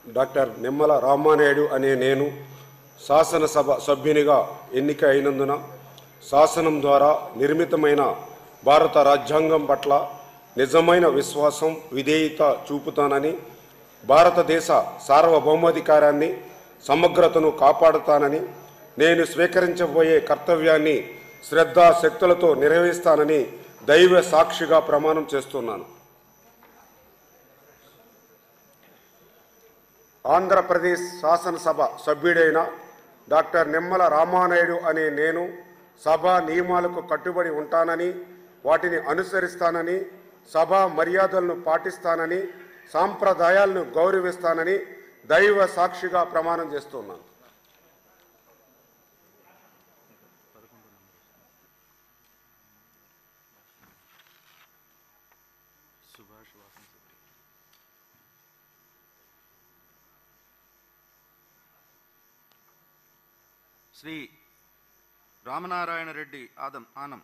Doctor Nimmala Ramanaidu అనే నేను శాసనసభ సభ్యునిగా ఎన్నిక అయినందున శాసనం ద్వారా నిర్మితమైన భారత రాజ్యాంగం పట్ల నిజమైన విశ్వాసం విధేయత చూపుతానని, భారతదేశ సార్వభౌమాధికారాన్ని సమగ్రతను కాపాడుతానని, నేను స్వీకరించబోయే కర్తవ్యాన్ని శ్రద్ధాశక్తులతో నిర్వహిస్తానని దైవ సాక్షిగా ప్రమాణం చేస్తున్నాను. ఆంధ్రప్రదేశ్ శాసనసభ సభ్యుడైన డాక్టర్ నిమ్మల రామానాయుడు అనే నేను సభా నియమాలకు కట్టుబడి ఉంటానని, వాటిని అనుసరిస్తానని, సభా మర్యాదలను పాటిస్తానని, సాంప్రదాయాలను గౌరవిస్తానని దైవ సాక్షిగా ప్రమాణం చేస్తున్నాను. శ్రీ రామనారాయణ రెడ్డి ఆనం